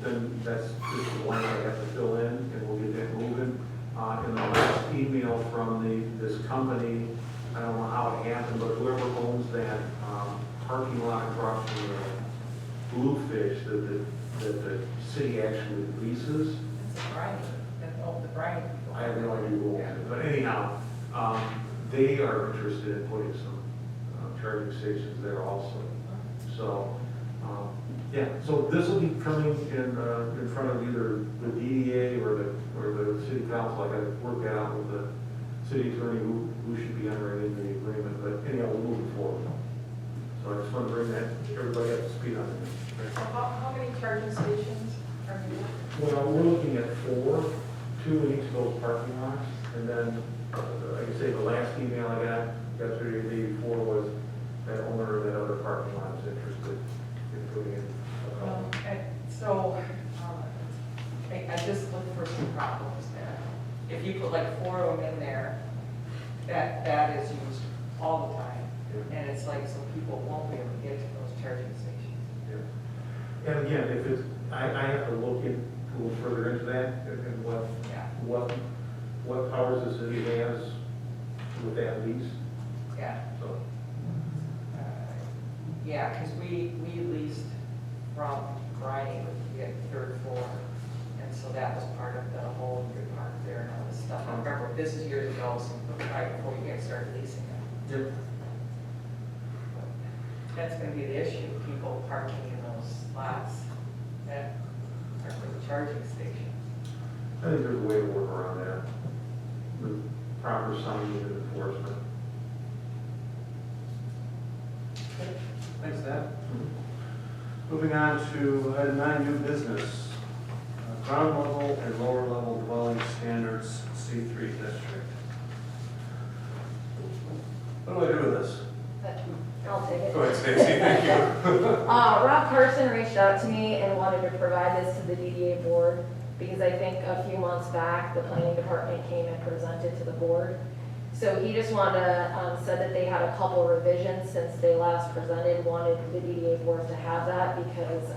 then that's just the one I have to fill in, and we'll get that moving. And the last email from this company, I don't know how it happened, but whoever owns that parking lot across from the Bluefish that the city actually leases, It's a Brian, the Brian. I have no idea who owns it. But anyhow, they are interested in putting some charging stations there also. So, yeah, so this will be coming in front of either the DDA or the city council. I got to work that out with the city attorney who should be entering into the agreement. But anyhow, we'll move it forward. So I just want to bring that, everybody up to speed on it. So how many charging stations are you? Well, we're looking at 4, 2 in each of those parking lots. And then, like I say, the last email I got yesterday, the day before, was that owner of that other parking lot is interested in putting in a couple. So, I just looked for some problems there. If you put like 4 of them in there, that is used all the time. And it's like, so people won't be able to get to those charging stations. Yeah. And again, if it's, I have to look in a little further into that and what powers the city has with that lease. Yeah. So, Yeah, because we leased from Bryony with the 3rd floor, and so that was part of the whole good park there and all this stuff. I remember, this is years ago, so right before you guys started leasing it. yep. That's gonna be the issue, people parking in those lots that for the charging station. I think there's a way to work around that with proper signing and enforcement. Thanks, Dad. Moving on to item 9, new business. Ground level and lower level dwelling standards, C3 district. What do I do with this? I'll take it. Go ahead, Stacy, thank you. Rob Carson reached out to me and wanted to provide this to the DDA board because I think a few months back, the planning department came and presented to the board. So he just wanted to, said that they had a couple revisions since they last presented, wanted the DDA board to have that because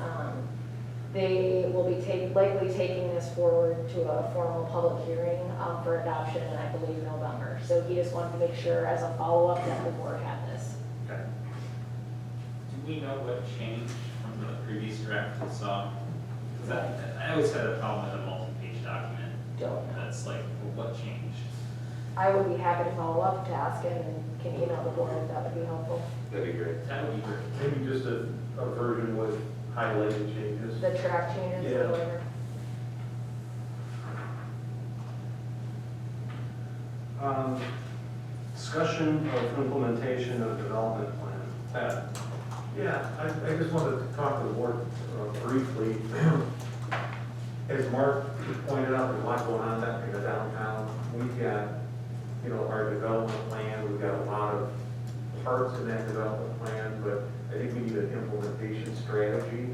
they will be likely taking this forward to a formal public hearing for adoption in, I believe, November. So he just wanted to make sure as a follow-up that the board had this. Okay. Do we know what changed from the previous draft we saw? Because I always had a problem with a multi-page document. Don't know. That's like, well, what changed? I would be happy to follow up to ask him and can email the board if that would be helpful. That'd be great. That would be great. Maybe just a version with highlighted changes. The track changes Yeah. or whatever. Discussion of implementation of development plan. Pat? Yeah, I just wanted to talk to the board briefly. As Mark pointed out, there's a lot going on down in the downtown. We've got, our development plan, we've got a lot of parts in that development plan, but I think we need an implementation strategy.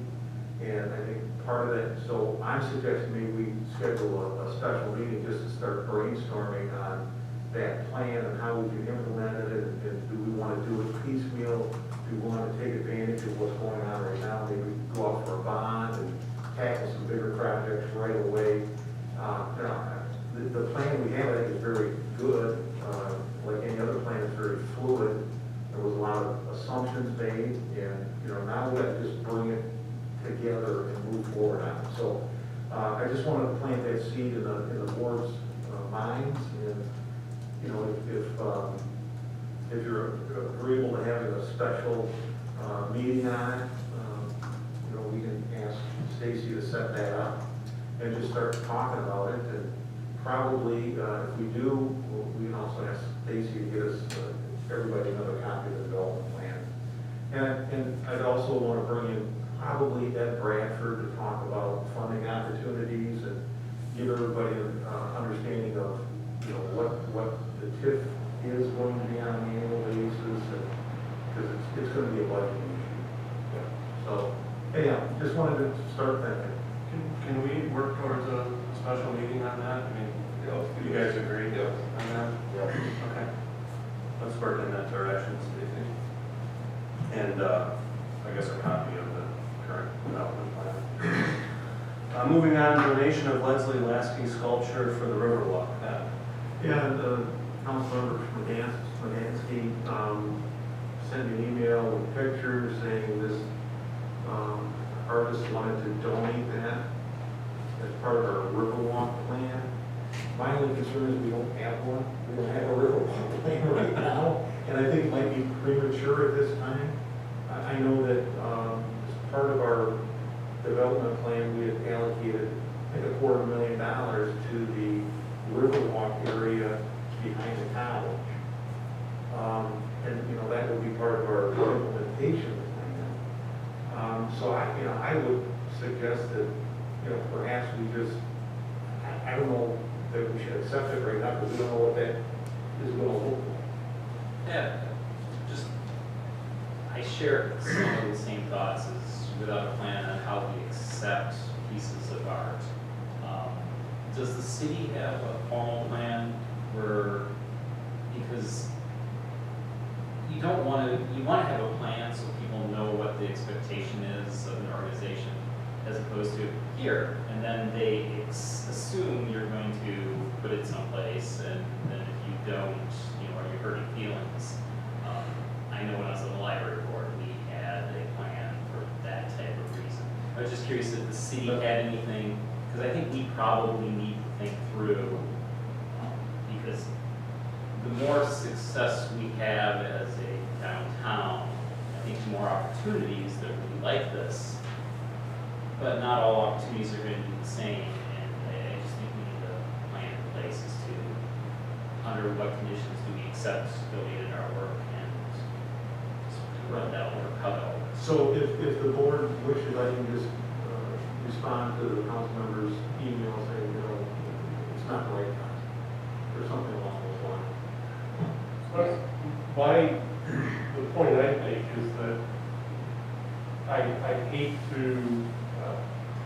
And I think part of that, so I'm suggesting maybe we schedule a special meeting just to start brainstorming on that plan and how we can implement it, and do we want to do it piecemeal? Do we want to take advantage of what's going on right now? Maybe go out for a bond and tackle some bigger projects right away. The plan we have, I think, is very good. Like any other plan, it's very fluid. There was a lot of assumptions made, and now we have to just bring it together and move forward on it. So I just wanted to plant that seed in the board's minds, and if you're agreeable to having a special meeting on it, we can ask Stacy to set that up and just start talking about it. And probably, if we do, we can also ask Stacy to get us, everybody, another copy of the development plan. And I'd also want to bring in probably Ed Bradford to talk about funding opportunities and give everybody an understanding of, what the TIF is going to be on an annual basis, because it's going to be a budget issue. So, anyhow, just wanted to start thinking. Can we work towards a special meeting on that? I mean, you guys agree Yeah. on that? Yeah. Okay. Let's work in that direction, Stacy. And I guess a copy of the current development plan. Moving on, donation of Leslie Lasky sculpture for the Riverwalk. Pat? Yeah, the councilmember Manistee sent me an email with pictures saying this artist wanted to donate that as part of our Riverwalk plan. My only concern is we don't have one. We don't have a Riverwalk plan right now, and I think it might be premature at this time. I know that as part of our development plan, we had allocated, I think, $250,000 to the Riverwalk area behind the college. And that would be part of our implementation plan. So I would suggest that, perhaps we just, I don't know that we should accept it right now, because we don't know what that is going to look like. Yeah, I share some of the same thoughts as without a plan on how we accept pieces of art. Does the city have a formal plan because you want to have a plan so people know what the expectation is of an organization, as opposed to here, and then they assume you're going to put it someplace, and then if you don't, are you hurting feelings? I know when I was on the library board, we had a plan for that type of reason. I was just curious if the city had anything, because I think we probably need to think through, because the more success we have as a downtown, I think the more opportunities that would be like this but not all opportunities are going to be the same, and I just think we need a plan in place as to under what conditions do we accept donated artwork and just run that work, how that works. So if the board wishes, I can just respond to the council members' email saying, you know, it's not the right time, or something along those lines. The point I make is that I hate to,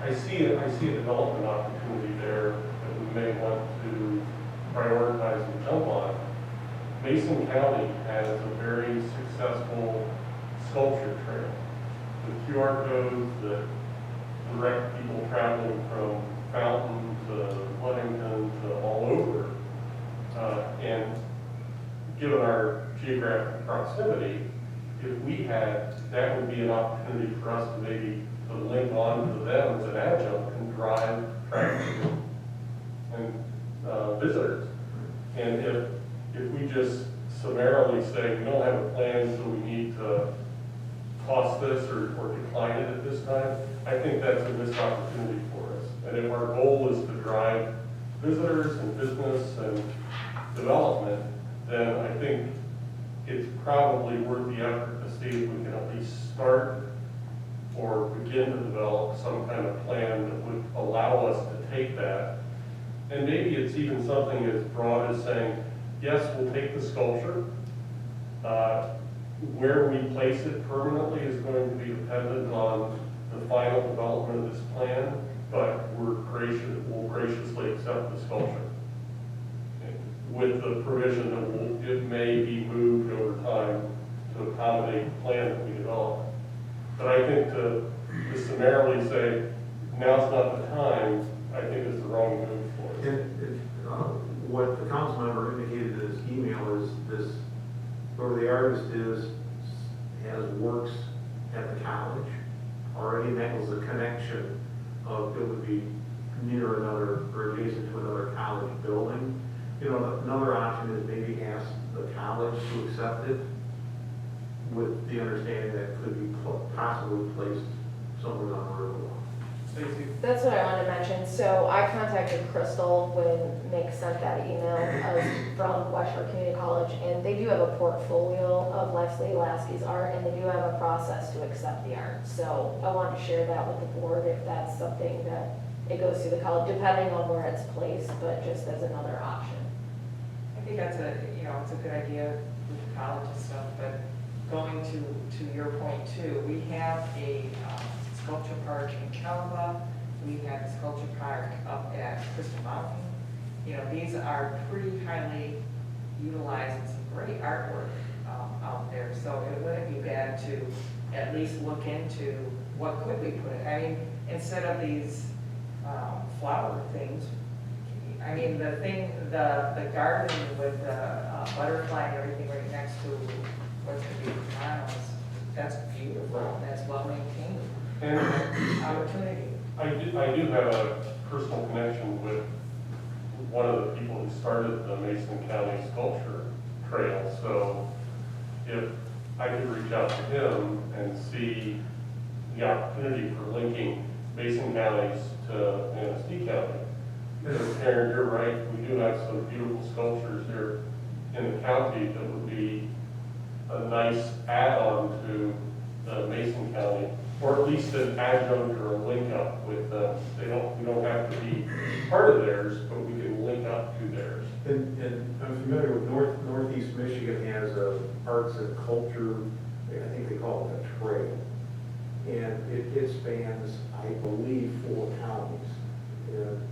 I see a development opportunity there that we may want to prioritize and jump on. Mason County has a very successful sculpture trail with QR codes that direct people traveling from Fountain to Ludington to all over. And given our geographic proximity, if we had, that would be an opportunity for us to maybe to link on to them as an adjunct and drive traffic and visitors. And if we just summarily say, we don't have a plan, so we need to cost this or decline it at this time, I think that's a missed opportunity for us. And if our goal is to drive visitors and business and development, then I think it's probably worth the effort to see if we can at least start or begin to develop some kind of plan that would allow us to take that. And maybe it's even something as broad as saying, yes, we'll take the sculpture. Where we place it permanently is going to be dependent on the final development of this plan, but we'll graciously accept the sculpture with the provision that it may be moved over time to accommodate the plan that we develop. But I think to summarily say, now's not the time, I think is the wrong move for us. And what the council member indicated in his email is this, whoever the artist is, has works at the college, already, and that was a connection of, it would be near another, or adjacent to another college building. You know, another option is maybe ask the college to accept it with the understanding that it could be possibly placed somewhere on the Riverwalk. Stacy? That's what I wanted to mention. So I contacted Crystal when Nick sent that email from West Shore Community College, and they do have a portfolio of Leslie Lasky's art, and they do have a process to accept the art. So I wanted to share that with the board if that's something that it goes through the college, depending on where it's placed, but just as another option. I think that's it's a good idea with the college and stuff, but going to your point too, we have a sculpture park in Calaba, we have a sculpture park up at Crystal Mountain. You know, these are pretty highly utilized and some great artwork out there, so it wouldn't be bad to at least look into what could we put in. I mean, instead of these flower things, I mean, the garden with the butterfly and everything right next to what could be Toronto's, that's beautiful, and that's well maintained. And Opportunity. I do have a personal connection with one of the people who started the Mason County Sculpture Trail, so if I could reach out to him and see the opportunity for linking Mason counties to Manistee County. Because Karen, you're right, we do have some beautiful sculptures here in the county that would be a nice add-on to Mason County, or at least an adjunct or a link up with them. We don't have to be part of theirs, but we can link up to theirs. And I'm familiar with Northeast Michigan has a arts and culture, I think they call it a trail. And it spans, I believe, 4 counties. And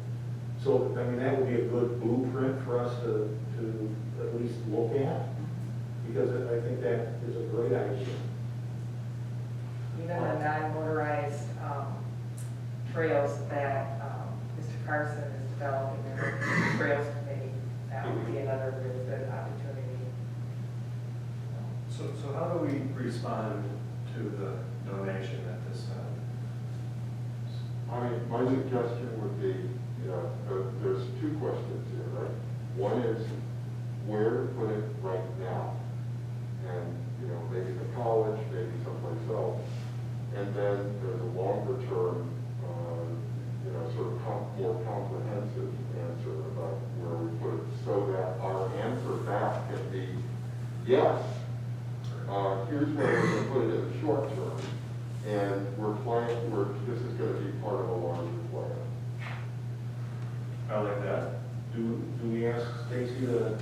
so, I mean, that would be a good blueprint for us to at least look at, because I think that is a great idea. Even the non-motorized trails that Mr. Carson is developing, the Trails Committee, that would be another really good opportunity. So how do we respond to the donation at this time? My suggestion would be, there's 2 questions here, right? One is where to put it right now, and maybe the college, maybe someplace else. And then there's a longer term sort of more comprehensive answer about where we put it, so that our answer back can be, yes, here's where we're gonna put it in the short term, and this is gonna be part of a larger plan. I like that. Do we ask Stacy to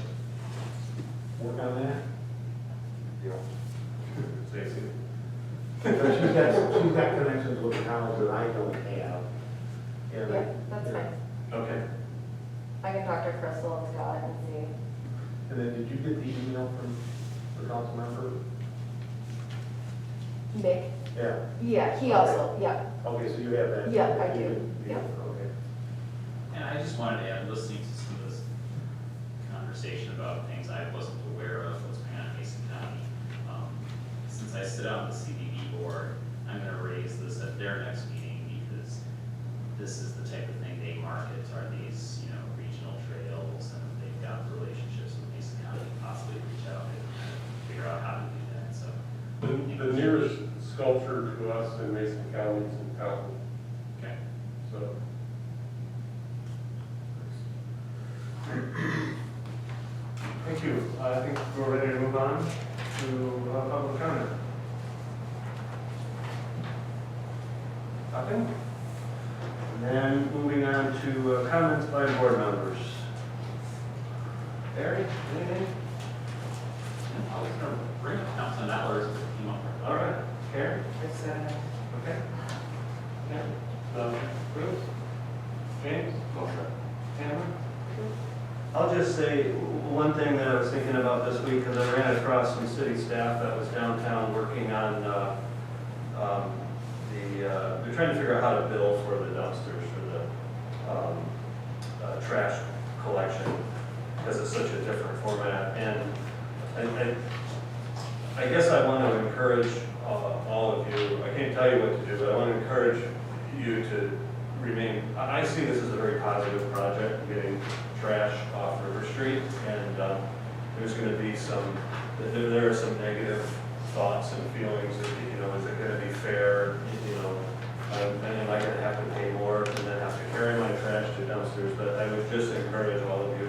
work on that? Yeah. Stacy? She's got connections with the towns that I don't have. And Yeah, that's fine. Okay. I can talk to Crystal and Scott and see. And then did you get the email from the council member? Nick? Yeah. Yeah, he also, yeah. Okay, so you have that? Yeah, I do. Yeah. Okay. And I just wanted to add, listening to some of this conversation about things I wasn't aware of, what's going on in Mason County. Since I sit on the CDD board, I'm gonna raise this at their next meeting, because this is the type of thing they market, are these, regional trails, and they've got relationships with Mason County, possibly reach out and kind of figure out how to do that, so. The nearest sculpture to us in Mason County is in Taunton, Okay. so. Thank you. I think we're ready to move on to public comment. Nothing? And then moving on to comments by board members. Barry, anything? I was gonna bring up Councilman Allers, but he won't. All right. Karen? It's, Okay. Yeah. Bruce? James? Tamara? I'll just say one thing that I was thinking about this week, because I ran across some city staff that was downtown working on they're trying to figure out how to bill for the dumpsters for the trash collection, because it's such a different format. And I guess I want to encourage all of you, I can't tell you what to do, but I want to encourage you to remain, I see this as a very positive project, getting trash off River Street, and there's going to be there are some negative thoughts and feelings of, is it going to be fair, and am I going to have to pay more and then have to carry my trash to dumpsters? But I would just encourage all of you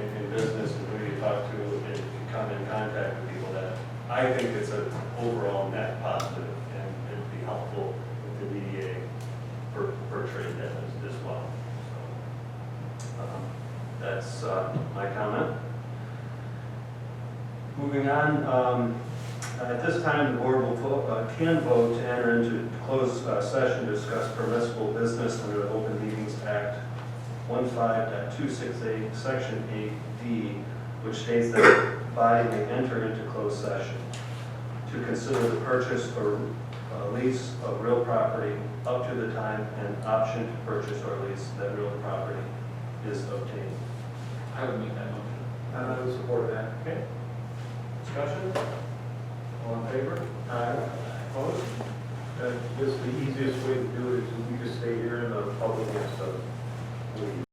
in business and who you talk to and come in contact with people that I think it's an overall net positive, and it'd be helpful if the DDA portrayed that as well. So, that's my comment. Moving on, at this time, the board can vote to enter into closed session to discuss permissible business under the Open Meetings Act 15.268, Section 8D, which states that the body may enter into closed session to consider the purchase or lease of real property up to the time an option to purchase or lease that real property is obtained. I would make that motion. I would support that. Okay. Discussion? All in favor? Aye. Opposed? Just the easiest way to do it is we just stay here in the public instead of leave.